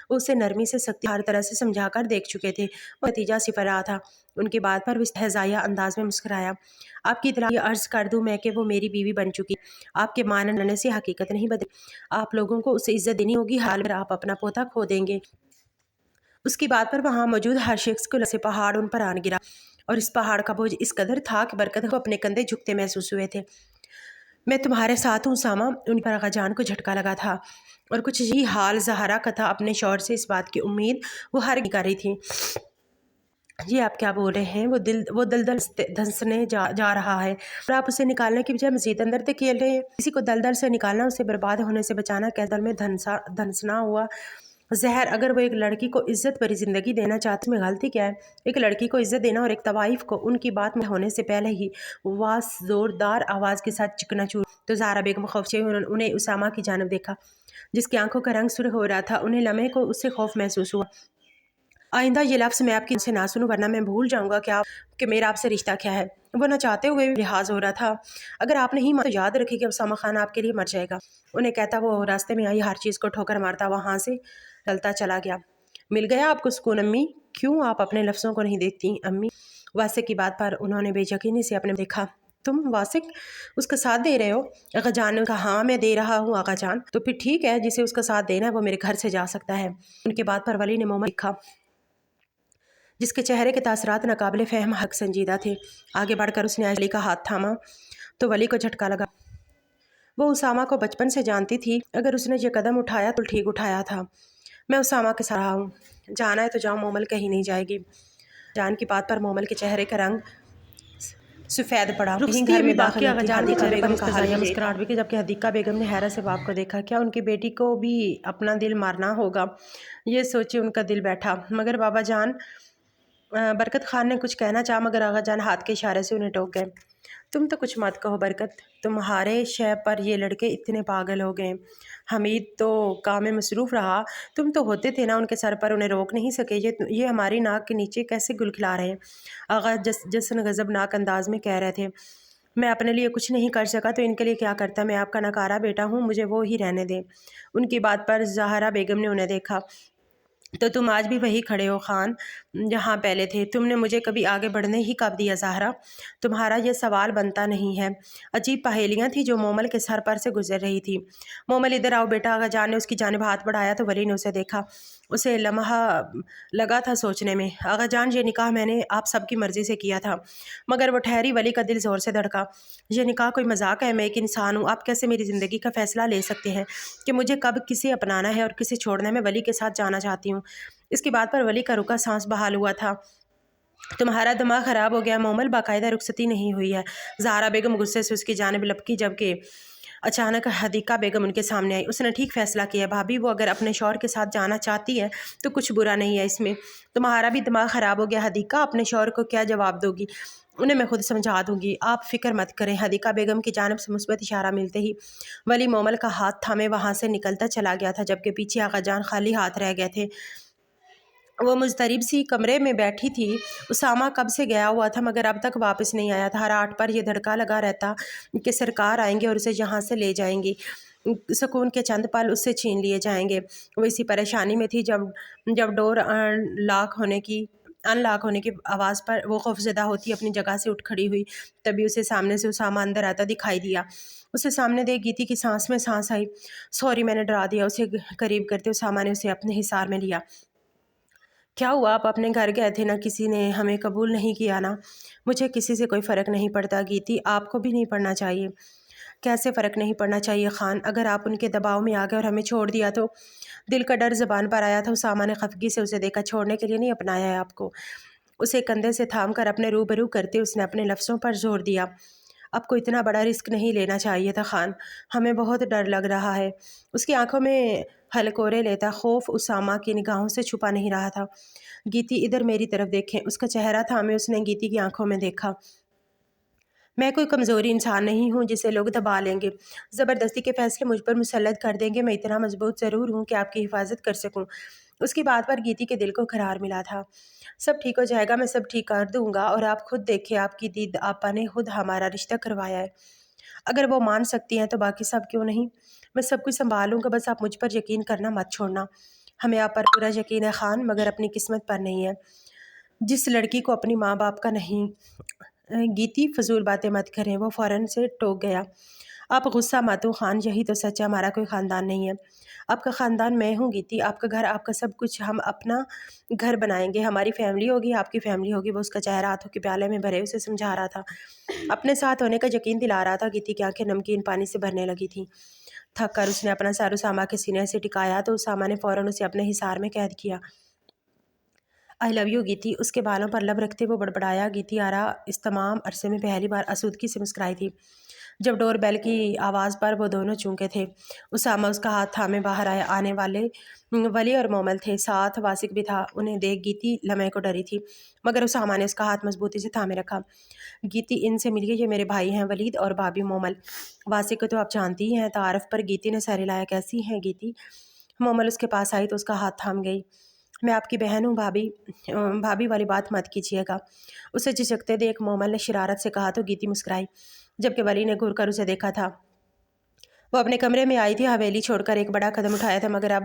وہ اسے نرمی سے سختی ہر طرح سے سمجھا کر دیکھ چکے تھے، وہ نتیجہ صفر رہا تھا۔ ان کی بات پر وہ استہزائیہ انداز میں مسکرایا۔ آپ کی اطلاع یہ عرض کر دوں میں کہ وہ میری بیوی بن چکی۔ آپ کے ماننے سے حقیقت نہیں بدلی۔ آپ لوگوں کو اسے عزت دینی ہوگی، حال میں آپ اپنا پوتا کھو دیں گے۔ اس کی بات پر وہاں موجود ہر شخص کو لسے پہاڑ ان پر آن گرا، اور اس پہاڑ کا بوجھ اس قدر تھا کہ برکت کو اپنے کندھے جھکتے محسوس ہوئے تھے۔ میں تمہارے ساتھ ہوں اسامہ۔ ان پر آغا جان کو جھٹکا لگا تھا اور کچھ یہی حال زہرا کا تھا۔ اپنے شوہر سے اس بات کی امید وہ ہر کر رہی تھی۔ یہ آپ کیا بول رہے ہیں؟ وہ دلدل دھنسنے جا رہا ہے اور آپ اسے نکالنے کی بجائے مزید اندر دھکیل رہے ہیں۔ کسی کو دلدل سے نکالنا اسے برباد ہونے سے بچانا کیسے دل میں دھنسنا ہوا زہر؟ اگر وہ ایک لڑکی کو عزت بھری زندگی دینا چاہتے اس میں غلطی کیا ہے؟ ایک لڑکی کو عزت دینا اور ایک طوائف کو ان کی بات میں ہونے سے پہلے ہی واس زوردار آواز کے ساتھ چکنا چور۔ تو زہرا بیگم خوف سے انہیں اسامہ کی جانب دیکھا جس کی آنکھوں کا رنگ سرخ ہو رہا تھا۔ انہیں لمحے کو اس سے خوف محسوس ہوا۔ آئندہ یہ لفظ میں آپ کی سے نہ سنوں ورنہ میں بھول جاؤں گا کہ میرا آپ سے رشتہ کیا ہے۔ وہ نہ چاہتے ہوئے بھی لحاظ ہو رہا تھا۔ اگر آپ نہیں مانا تو یاد رکھے کہ اسامہ خان آپ کے لیے مر جائے گا۔ انہیں کہتا وہ راستے میں آئی ہر چیز کو ٹھوکر مارتا وہاں سے ٹلتا چلا گیا۔ مل گیا آپ کو سکون امی؟ کیوں آپ اپنے لفظوں کو نہیں دیکھتی امی؟ واسق کی بات پر انہوں نے بے یقینی سے اپنے دیکھا۔ تم واسق اس کا ساتھ دے رہے ہو؟ آغا جان نے کہا ہاں میں دے رہا ہوں آغا جان۔ تو پھر ٹھیک ہے، جسے اس کا ساتھ دینا ہے وہ میرے گھر سے جا سکتا ہے۔ ان کی بات پر ولی نے منہ لکھا جس کے چہرے کے تاثرات ناقابل فہم حق سنجیدہ تھے۔ آگے بڑھ کر اس نے ولی کا ہاتھ تھاما تو ولی کو جھٹکا لگا۔ وہ اسامہ کو بچپن سے جانتی تھی، اگر اس نے یہ قدم اٹھایا تو ٹھیک اٹھایا تھا۔ میں اسامہ کے ساتھ رہا ہوں، جانا ہے تو جاؤ، مومل کہیں نہیں جائے گی۔ جان کی بات پر مومل کے چہرے کا رنگ سفید پڑا۔ گھر میں داخل ہوتی حدیقہ بیگم کا حالیہ مسکراہٹ بھی کی جبکہ حدیقہ بیگم نے حیرت سے باپ کو دیکھا۔ کیا ان کی بیٹی کو بھی اپنا دل مارنا ہوگا؟ یہ سوچے ان کا دل بیٹھا۔ مگر بابا جان برکت خان نے کچھ کہنا چاہا مگر آغا جان ہاتھ کے اشارے سے انہیں ٹوک گئے۔ تم تو کچھ مت کہو برکت، تمہارے شے پر یہ لڑکے اتنے پاگل ہو گئے۔ حمید تو کام میں مصروف رہا، تم تو ہوتے تھے نا ان کے سر پر، انہیں روک نہیں سکے۔ یہ ہماری ناک کے نیچے کیسے گل کھلا رہے ہیں؟ آغا جسن غضبناک انداز میں کہہ رہے تھے۔ میں اپنے لیے کچھ نہیں کر سکا تو ان کے لیے کیا کرتا؟ میں آپ کا نکارہ بیٹا ہوں، مجھے وہ ہی رہنے دیں۔ ان کی بات پر زہرا بیگم نے انہیں دیکھا۔ تو تم آج بھی وہی کھڑے ہو خان جہاں پہلے تھے؟ تم نے مجھے کبھی آگے بڑھنے ہی کب دیا زہرا؟ تمہارا یہ سوال بنتا نہیں ہے۔ عجیب پہیلیاں تھیں جو مومل کے سر پر سے گزر رہی تھی۔ مومل ادھر آؤ بیٹا، آغا جان نے اس کی جانب ہاتھ بڑھایا تو ولی نے اسے دیکھا۔ اسے لمحہ لگا تھا سوچنے میں۔ آغا جان، یہ نکاح میں نے آپ سب کی مرضی سے کیا تھا۔ مگر وہ ٹھہری، ولی کا دل زور سے دھڑکا۔ یہ نکاح کوئی مذاق ہے؟ میں ایک انسان ہوں، آپ کیسے میری زندگی کا فیصلہ لے سکتے ہیں کہ مجھے کب کسے اپنانا ہے اور کسے چھوڑنا ہے؟ میں ولی کے ساتھ جانا چاہتی ہوں۔ اس کی بات پر ولی کا رکا سانس بحال ہوا تھا۔ تمہارا دماغ خراب ہو گیا مومل، باقاعدہ رخصتی نہیں ہوئی ہے۔ زہرا بیگم غصے سے اس کی جانب لپکی، جبکہ اچانک حدیقہ بیگم ان کے سامنے آئی۔ اس نے ٹھیک فیصلہ کیا بھابھی، وہ اگر اپنے شوہر کے ساتھ جانا چاہتی ہے تو کچھ برا نہیں ہے اس میں۔ تمہارا بھی دماغ خراب ہو گیا حدیقہ، اپنے شوہر کو کیا جواب دو گی؟ انہیں میں خود سمجھا دوں گی، آپ فکر مت کریں۔ حدیقہ بیگم کی جانب سے مثبت اشارہ ملتے ہی ولی مومل کا ہاتھ تھامے وہاں سے نکلتا چلا گیا تھا، جبکہ پیچھے آغا جان خالی ہاتھ رہ گئے تھے۔ وہ مضطرب سی کمرے میں بیٹھی تھی۔ اسامہ کب سے گیا ہوا تھا مگر اب تک واپس نہیں آیا تھا۔ ہر آٹھ پر یہ دھڑکا لگا رہتا کہ سرکار آئیں گے اور اسے یہاں سے لے جائیں گی، سکون کے چند پل اس سے چھین لیے جائیں گے۔ وہ اسی پریشانی میں تھی جب ڈور ان لاک ہونے کی آواز پر وہ خوفزدہ ہوتی اپنی جگہ سے اٹھ کھڑی ہوئی۔ تبھی اسے سامنے سے اسامہ اندر آتا دکھائی دیا۔ اسے سامنے دیکھ گیتی کی سانس میں سانس آئی۔ سوری، میں نے ڈرا دیا۔ اسے قریب کرتے اسامہ نے اسے اپنے حصار میں لیا۔ کیا ہوا؟ آپ اپنے گھر گئے تھے نا، کسی نے ہمیں قبول نہیں کیا نا؟ مجھے کسی سے کوئی فرق نہیں پڑتا گیتی، آپ کو بھی نہیں پڑنا چاہیے۔ کیسے فرق نہیں پڑنا چاہیے خان؟ اگر آپ ان کے دباؤ میں آ گئے اور ہمیں چھوڑ دیا تو؟ دل کا ڈر زبان پر آیا تھا۔ اسامہ نے خفگی سے اسے دیکھا۔ چھوڑنے کے لیے نہیں اپنایا ہے آپ کو۔ اسے کندھے سے تھام کر اپنے روبرو کرتے اس نے اپنے لفظوں پر زور دیا۔ آپ کو اتنا بڑا رسک نہیں لینا چاہیے تھا خان، ہمیں بہت ڈر لگ رہا ہے۔ اس کی آنکھوں میں ہلکورے لیتا خوف اسامہ کی نگاہوں سے چھپا نہیں رہا تھا۔ گیتی ادھر میری طرف دیکھیں۔ اس کا چہرہ تھامے اس نے گیتی کی آنکھوں میں دیکھا۔ میں کوئی کمزوری انسان نہیں ہوں جسے لوگ دبا لیں گے، زبردستی کے فیصلے مجھ پر مسلط کر دیں گے۔ میں اتنا مضبوط ضرور ہوں کہ آپ کی حفاظت کر سکوں۔ اس کی بات پر گیتی کے دل کو قرار ملا تھا۔ سب ٹھیک ہو جائے گا، میں سب ٹھیک کر دوں گا، اور آپ خود دیکھیں، آپ کی دید آپا نے خود ہمارا رشتہ کروایا ہے۔ اگر وہ مان سکتی ہیں تو باقی سب کیوں نہیں؟ میں سب کچھ سنبھال لوں گا، بس آپ مجھ پر یقین کرنا مت چھوڑنا۔ ہمیں آپ پر پورا یقین ہے خان، مگر اپنی قسمت پر نہیں ہے، جس لڑکی کو اپنی ماں باپ کا نہیں۔ گیتی فضول باتیں مت کریں، وہ فوراً سے ٹوک گیا۔ آپ غصہ مت ہو خان، یہی تو سچ ہے، ہمارا کوئی خاندان نہیں ہے۔ آپ کا خاندان میں ہوں گیتی، آپ کا گھر، آپ کا سب کچھ، ہم اپنا گھر بنائیں گے، ہماری فیملی ہوگی، آپ کی فیملی ہوگی۔ وہ اس کا چہرہ ہاتھوں کے پیالے میں بھرے اسے سمجھا رہا تھا، اپنے ساتھ ہونے کا یقین دلا رہا تھا۔ گیتی کی آنکھیں نمکین پانی سے بھرنے لگی تھیں۔ تھک کر اس نے اپنا سر اسامہ کے سینے سے ٹکایا تو اسامہ نے فوراً اسے اپنے حصار میں قید کیا۔ آئی لو یو گیتی، اس کے بالوں پر لب رکھتے وہ بڑبڑایا۔ گیتی آرا اس تمام عرصے میں پہلی بار آسودگی سے مسکرائی تھی۔ جب ڈور بیل کی آواز پر وہ دونوں چونکے تھے، اسامہ اس کا ہاتھ تھامے باہر آنے والے ولی اور مومل تھے، ساتھ واسق بھی تھا۔ انہیں دیکھ گیتی لمحے کو ڈری تھی، مگر اسامہ نے اس کا ہاتھ مضبوطی سے تھامے رکھا۔ گیتی، ان سے ملیے، یہ میرے بھائی ہیں ولید اور بھابھی مومل۔ واسق کو تو آپ جانتی ہی ہیں۔ تعارف پر گیتی نے سر ہلایا۔ کیسی ہیں گیتی؟ مومل اس کے پاس آئی تو اس کا ہاتھ تھام گئی۔ میں آپ کی بہن ہوں بھابھی والی بات مت کیجیے گا، اسے جھجکتے دیکھ مومل نے شرارت سے کہا تو گیتی مسکرائی، جبکہ ولی نے گھور کر اسے دیکھا تھا۔ وہ اپنے کمرے میں آئی تھی، حویلی چھوڑ کر ایک بڑا قدم اٹھایا تھا، مگر اب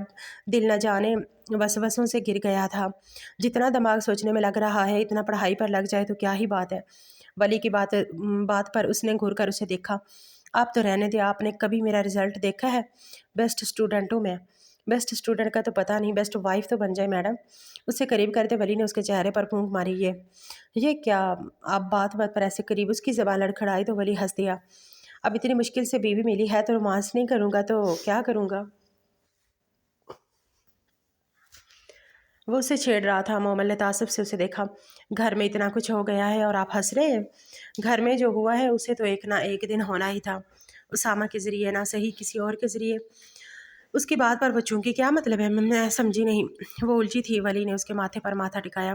دل نہ جانے وسوسوں سے گر گیا تھا۔ جتنا دماغ سوچنے میں لگ رہا ہے اتنا پڑھائی پر لگ جائے تو کیا ہی بات ہے۔ ولی کی بات پر اس نے گھور کر اسے دیکھا۔ آپ تو رہنے دیں، آپ نے کبھی میرا رزلٹ دیکھا ہے؟ بیسٹ اسٹوڈنٹ ہوں میں۔ بیسٹ اسٹوڈنٹ کا تو پتہ نہیں، بیسٹ وائف تو بن جائے میڈم۔ اسے قریب کرتے ولی نے اس کے چہرے پر پھونک ماری۔ یہ کیا آپ بات پر ایسے قریب؟ اس کی زبان لڑکھڑائی تو ولی ہنس دیا۔ اب اتنی مشکل سے بیوی ملی ہے تو رومانس نہیں کروں گا تو کیا کروں گا؟ وہ اسے چھیڑ رہا تھا۔ مومل نے تعصب سے اسے دیکھا۔ گھر میں اتنا کچھ ہو گیا ہے اور آپ ہنس رہے ہیں؟ گھر میں جو ہوا ہے اسے تو ایک نہ ایک دن ہونا ہی تھا، اسامہ کے ذریعے، نہ صحیح کسی اور کے ذریعے۔ اس کی بات پر وہ چونکی کیا مطلب ہے؟ میں سمجھی نہیں۔ وہ الجھی تھی۔ ولی نے اس کے ماتھے پر ماتھا ٹکایا۔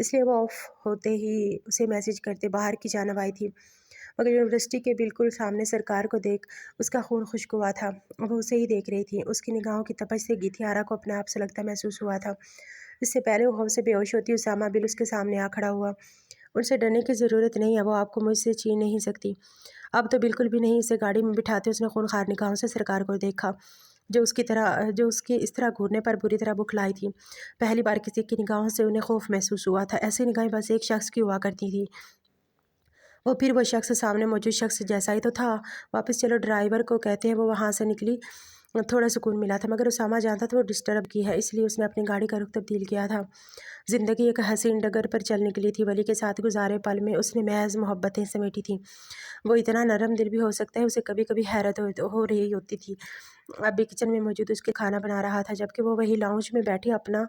اس لیے وہ آف ہوتے ہی اسے میسیج کرتے باہر کی جانب آئی تھی، مگر یونیورسٹی کے بالکل سامنے سرکار کو دیکھ اس کا خون خشک ہوا تھا۔ وہ اسے ہی دیکھ رہی تھی۔ اس کی نگاہوں کی تپش سے گیتی آرا کو اپنے آپ سے لگتا محسوس ہوا تھا۔ اس سے پہلے وہ خوف سے بے ہوش ہوتی، اسامہ بل اس کے سامنے آ کھڑا ہوا۔ ان سے ڈرنے کی ضرورت نہیں ہے، وہ آپ کو مجھ سے چھین نہیں سکتی۔ اب تو بالکل بھی نہیں۔ اسے گاڑی میں بٹھاتے اس نے خونخوار نگاہوں سے سرکار کو دیکھا، جو اس کے اس طرح گھورنے پر بری طرح بکھلائی تھی۔ پہلی بار کسی کی نگاہوں سے انہیں خوف محسوس ہوا تھا۔ ایسی نگاہیں بس ایک شخص کی ہوا کرتی تھی، وہ پھر وہ شخص سامنے موجود شخص جیسا ہی تو تھا۔ واپس چلو، ڈرائیور کو کہتے ہیں وہ وہاں سے نکلی۔ تھوڑا سکون ملا تھا، مگر اسامہ جانتا تھا وہ ڈسٹرب کی ہے، اس لیے اس نے اپنی گاڑی کا رخ تبدیل کیا تھا۔ زندگی ایک حسین ڈگر پر چل نکلی تھی۔ ولی کے ساتھ گزارے پل میں اس نے محض محبتیں سمیٹی تھیں۔ وہ اتنا نرم دل بھی ہو سکتا ہے، اسے کبھی کبھی حیرت ہو رہی ہوتی تھی۔ اب بھی کچن میں موجود اس کے کھانا بنا رہا تھا، جبکہ وہ وہی لاؤنج میں بیٹھی اپنا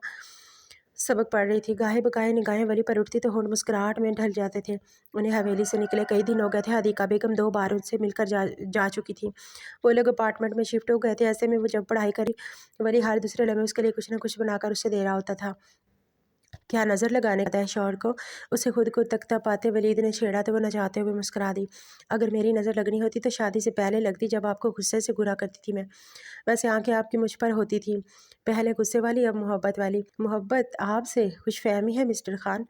سبق پڑھ رہی تھی۔ گاہے بگاہے نگاہیں ولی پر اٹھتی تو ہونٹ مسکراہٹ میں ڈھل جاتے تھے۔ انہیں حویلی سے نکلے کئی دن ہو گئے تھے۔ حدیقہ بیگم 2 بار ان سے مل کر جا چکی تھی۔ وہ لوگ اپارٹمنٹ میں شفٹ ہو گئے تھے۔ ایسے میں وہ جب پڑھائی کری، ولی ہر دوسرے لمحے اس کے لیے کچھ نہ کچھ بنا کر اسے دے رہا ہوتا تھا۔ کیا نظر لگانے کا ہے شوہر کو؟ اسے خود کو تکتا پاتے ولید نے چھیڑا تو وہ نہ چاہتے ہوئے مسکرا دی۔ اگر میری نظر لگنی ہوتی تو شادی سے پہلے لگتی، جب آپ کو غصے سے گرا کرتی تھی میں۔ ویسے آنکھیں آپ کی مجھ پر ہوتی تھیں، پہلے غصے والی، اب محبت والی۔ محبت آپ سے خوش فہمی ہے مسٹر خان،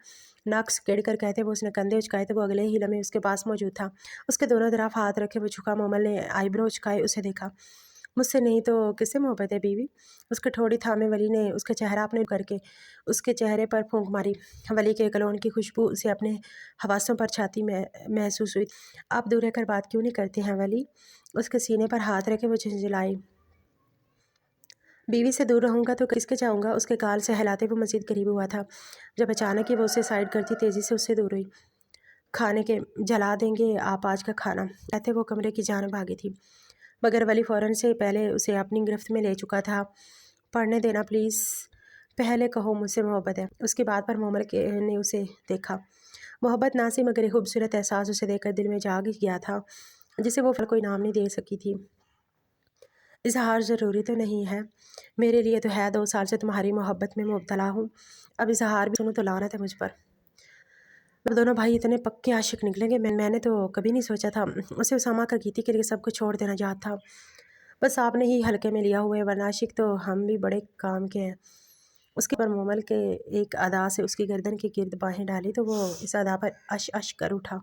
ناک سکیڑ کر کہتے وہ اس نے کندھے اچکائے تو وہ اگلے ہی لمحے اس کے پاس موجود تھا۔ اس کے دونوں طرف ہاتھ رکھے وہ جھکا۔ مومل نے آئی برو اچکائے اسے دیکھا۔ مجھ سے نہیں تو کس سے محبت ہے بیوی؟ اس کے ٹھوڑی تھامے ولی نے اس کا چہرہ اپنے کر کے اس کے چہرے پر پھونک ماری۔ ولی کے کلون کی خوشبو اسے اپنے حواسوں پر چھاتی میں محسوس ہوئی۔ آپ دور رہ کر بات کیوں نہیں کرتے ہیں ولی؟ اس کے سینے پر ہاتھ رکھے وہ جھنجھلائی۔ بیوی سے دور رہوں گا تو کس کے چاہوں گا؟ اس کے گال سے ہلاتے وہ مزید قریب ہوا تھا، جب اچانک ہی وہ اسے سائڈ کرتی تیزی سے اس سے دور ہوئی۔ کھانے کے جلا دیں گے آپ آج کا کھانا، کہتے وہ کمرے کی جانب بھاگی تھی، مگر ولی فوراً سے پہلے اسے اپنی گرفت میں لے چکا تھا۔ پڑھنے دینا پلیز، پہلے کہو مجھ سے محبت ہے۔ اس کی بات پر مومل نے اسے دیکھا۔ محبت نہ سی مگر ایک خوبصورت احساس اسے دیکھ کر دل میں جاگ گیا تھا، جسے وہ کوئی نام نہیں دے سکی تھی۔ اظہار ضروری تو نہیں ہے؟ میرے لیے تو ہے، 2 سال سے تمہاری محبت میں مبتلا ہوں، اب اظہار بھی سنوں تو لعنت ہے مجھ پر۔ اب دونوں بھائی اتنے پکے عاشق نکلیں گے، میں نے تو کبھی نہیں سوچا تھا۔ اسے اسامہ کا گیتی کے لیے سب کچھ چھوڑ دینا یاد تھا، بس آپ نے ہی ہلکے میں لیا ہوا ہے، ورنہ عاشق تو ہم بھی بڑے کام کے ہیں۔ اس کے پر مومل کے ایک ادا سے اس کی گردن کے گرد باہیں ڈالی تو وہ اس ادا پر اش اش کر اٹھا۔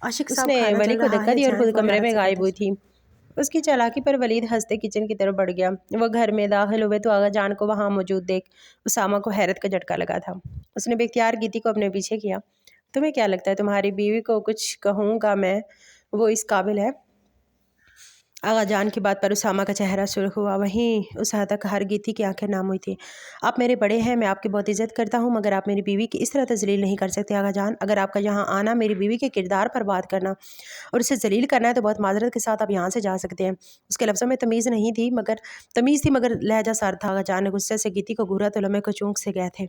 عاشق صاحب کھانا ولی ولی کو کو دھکا دھکا دیا دیا اور اور خود خود کمرے کمرے میں میں غائب غائب ہوئی ہوئی تھی۔ تھی۔ اس کی چالاکی پر ولید ہنستے کچن کی طرف بڑھ گیا۔ وہ گھر میں داخل ہوئے تو آغا جان کو وہاں موجود دیکھ اسامہ کو حیرت کا جھٹکا لگا تھا۔ اس نے بے اختیار گیتی کو اپنے پیچھے کیا۔ تمہیں کیا لگتا ہے تمہاری بیوی کو کچھ کہوں گا میں، وہ اس قابل ہے؟ آغا جان کی بات پر اسامہ کا چہرہ سرخ ہوا، وہیں اس حد تک ہر گیتی کی آنکھیں نام ہوئی تھی۔ آپ میرے بڑے ہیں، میں آپ کی بہت عزت کرتا ہوں، مگر آپ میری بیوی کی اس طرح تذلیل نہیں کر سکتے آغا جان۔ اگر آپ کا یہاں آنا میری بیوی کے کردار پر بات کرنا اور اسے ذلیل کرنا ہے تو بہت معذرت کے ساتھ آپ یہاں سے جا سکتے ہیں۔ اس کے لفظوں میں تمیز تھی مگر لہجہ سارد تھا۔ آغا جان نے غصے سے گیتی کو گھورا تو لمحے کو چونک سے گئے تھے۔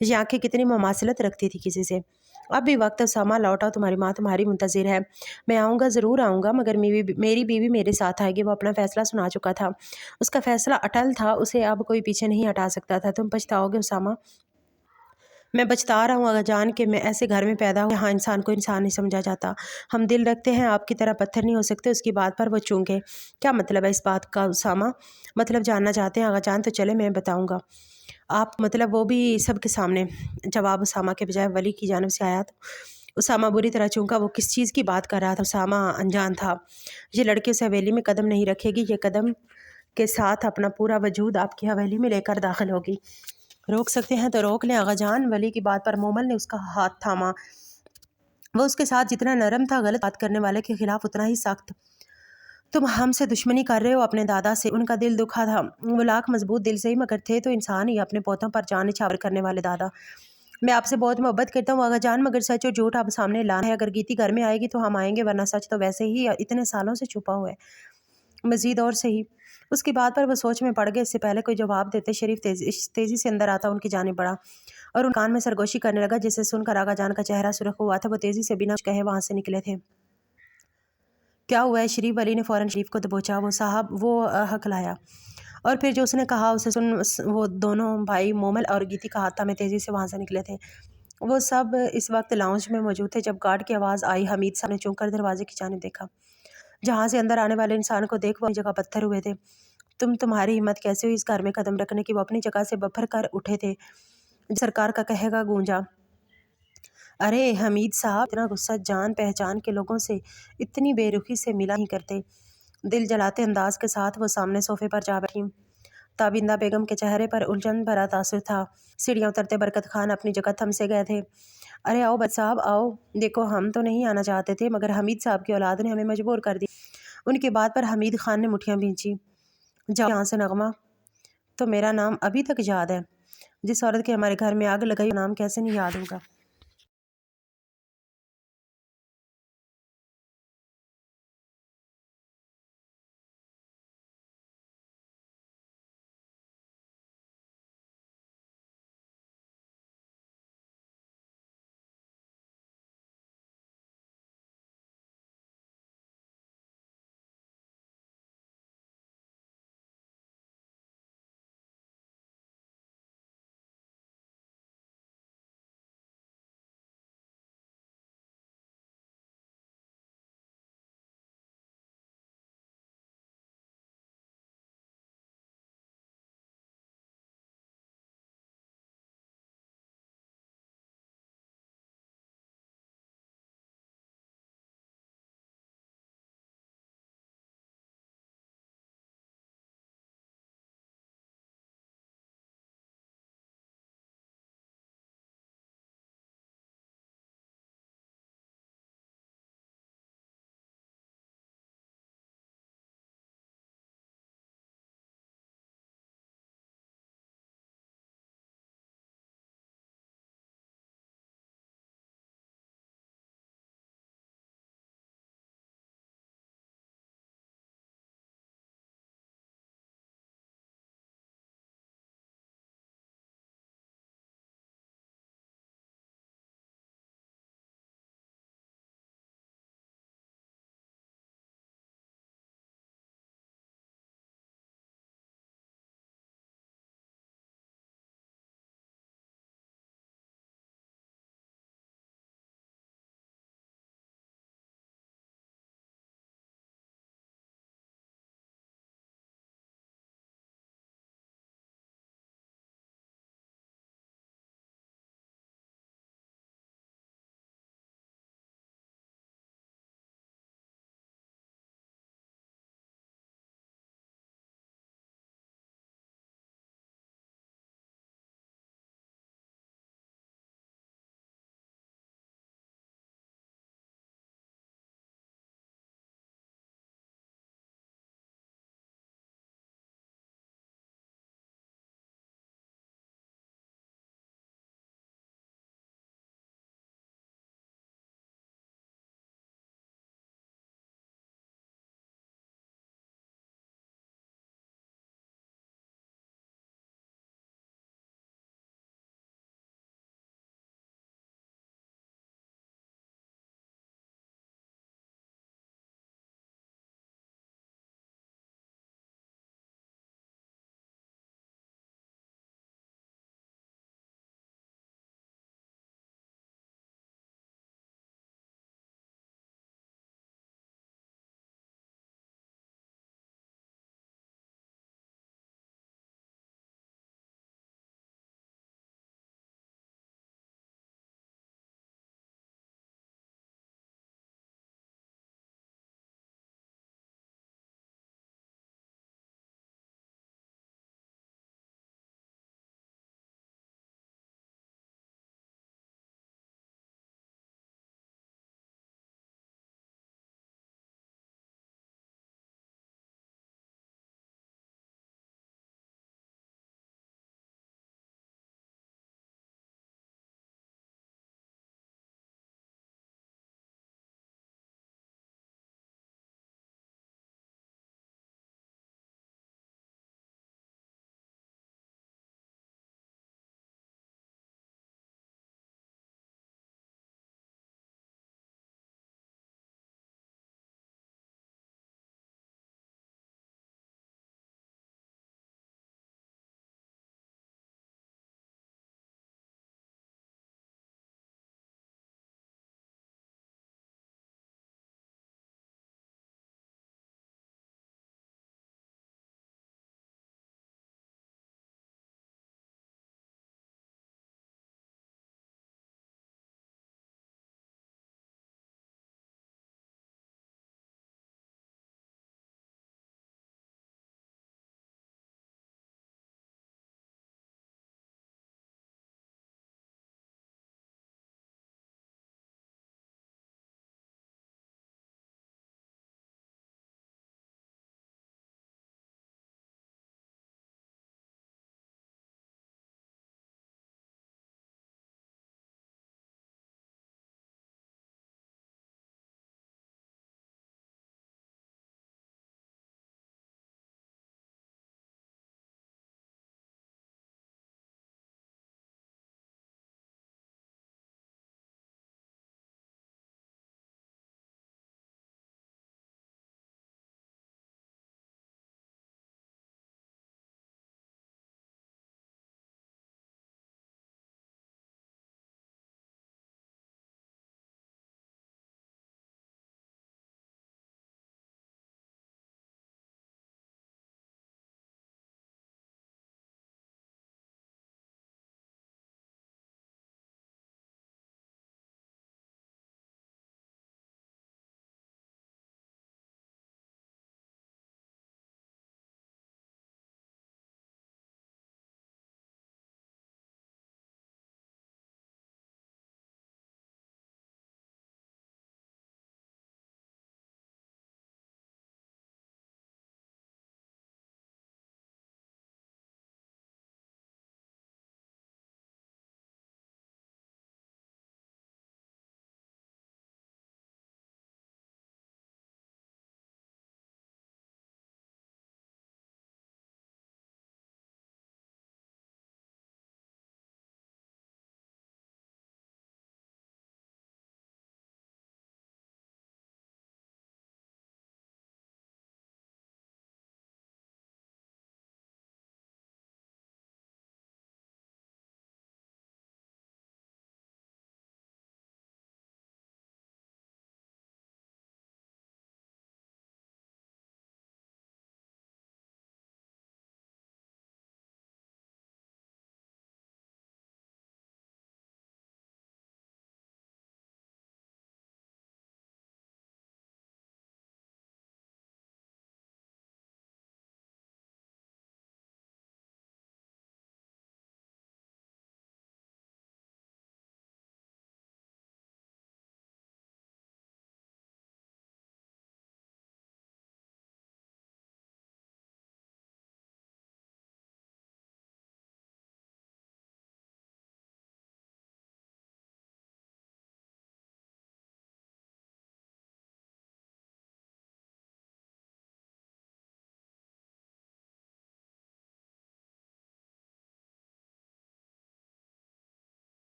یہ آنکھیں کتنی مماثلت رکھتی تھی کسی سے۔ اب بھی وقت اسامہ لوٹا، تمہاری ماں تمہاری منتظر ہے۔ میں آؤں گا، ضرور آؤں گا، مگر میری بیوی میرے ساتھ آئے گی۔ وہ اپنا فیصلہ سنا چکا تھا، اس کا فیصلہ اٹل تھا، اسے اب کوئی پیچھے نہیں ہٹا سکتا تھا۔ تم پچھتاؤ گے اسامہ۔ میں بچتا رہا ہوں آغا جان کہ میں ایسے گھر میں پیدا ہوں یہاں انسان کو انسان نہیں سمجھا جاتا۔ ہم دل رکھتے ہیں، آپ کی طرح پتھر نہیں ہو سکتے۔ اس کی بات پر وہ چونکے۔ کیا مطلب ہے اس بات کا اسامہ؟ مطلب جاننا چاہتے ہیں آغا جان؟ تو چلے میں بتاؤں گا آپ، مطلب وہ بھی سب کے سامنے۔ جواب اسامہ کے بجائے ولی کی جانب سے آیا تو اسامہ بری طرح چونکا۔ وہ کس چیز کی بات کر رہا تھا اسامہ انجان تھا۔ یہ لڑکی اس حویلی میں قدم نہیں رکھے گی، یہ قدم کے ساتھ اپنا پورا وجود آپ کی حویلی میں لے کر داخل ہوگی۔ روک سکتے ہیں تو روک لیں آغا جان۔ ولی کی بات پر مومل نے اس کا ہاتھ تھاما۔ وہ اس کے ساتھ جتنا نرم تھا، غلط بات کرنے والے کے خلاف اتنا ہی سخت۔ تم ہم سے دشمنی کر رہے ہو، اپنے دادا سے۔ ان کا دل دکھا تھا، وہ لاکھ مضبوط دل سے ہی مگر تھے تو انسان ہی، اپنے پوتوں پر جان نچھاور کرنے والے دادا۔ میں آپ سے بہت محبت کرتا ہوں آغا جان، مگر سچ اور جھوٹ آپ سامنے لانا ہے۔ اگر گیتی گھر میں آئے گی تو ہم آئیں گے، ورنہ سچ تو ویسے ہی اتنے سالوں سے چھپا ہوا ہے، مزید اور صحیح۔ اس کی بات پر وہ سوچ میں پڑ گئے۔ اس سے پہلے کوئی جواب دیتے شریف تیزی سے اندر آتا، ان کی جانب بڑھا اور ان کان میں سرگوشی کرنے لگا، جسے سن کر آغا جان کا چہرہ سرخ ہوا تھا۔ وہ تیزی سے بنا کچھ کہے وہاں سے نکلے تھے۔ کیا ہوا ہے شریف؟ ولی نے فوراً شریف کو دبوچا۔ وہ صاحب، وہ ہکلایا اور پھر جو اس نے کہا اسے سن وہ دونوں بھائی مومل اور گیتی کا ہاتھ تھامے تیزی سے وہاں سے نکلے تھے۔ وہ سب اس وقت لاؤنج میں موجود تھے جب گارڈ کی آواز آئی۔ حمید صاحب نے چونک کر دروازے کی جانب دیکھا۔ جہاں سے اندر آنے والے انسان کو دیکھ وہ اپنی جگہ پتھر ہوئے تھے۔ تمہاری ہمت کیسے ہوئی اس گھر میں قدم رکھنے کی؟ وہ اپنی جگہ سے بپھر کر اٹھے تھے۔ سرکار کا کہے گا گونجا۔ ارے حمید صاحب، اتنا غصہ جان پہچان کے لوگوں سے اتنی بے رخی سے ملا نہیں کرتے۔ دل جلاتے انداز کے ساتھ وہ سامنے صوفے پر جا بیٹھی۔ تابندہ بیگم کے چہرے پر الجھن بھرا تاثر تھا۔ سیڑھیاں اترتے برکت خان اپنی جگہ تھم سے گئے تھے۔ ارے آؤ بچ صاحب آؤ، دیکھو ہم تو نہیں آنا چاہتے تھے مگر حمید صاحب کی اولاد نے ہمیں مجبور کر دی۔ ان کی بات پر حمید خان نے مٹھیاں بھینچی۔ جاؤ یہاں سے نغمہ، تو میرا نام ابھی تک یاد ہے۔ جس عورت کے ہمارے گھر میں آگ لگائی وہ نام کیسے نہیں یاد ہوگا؟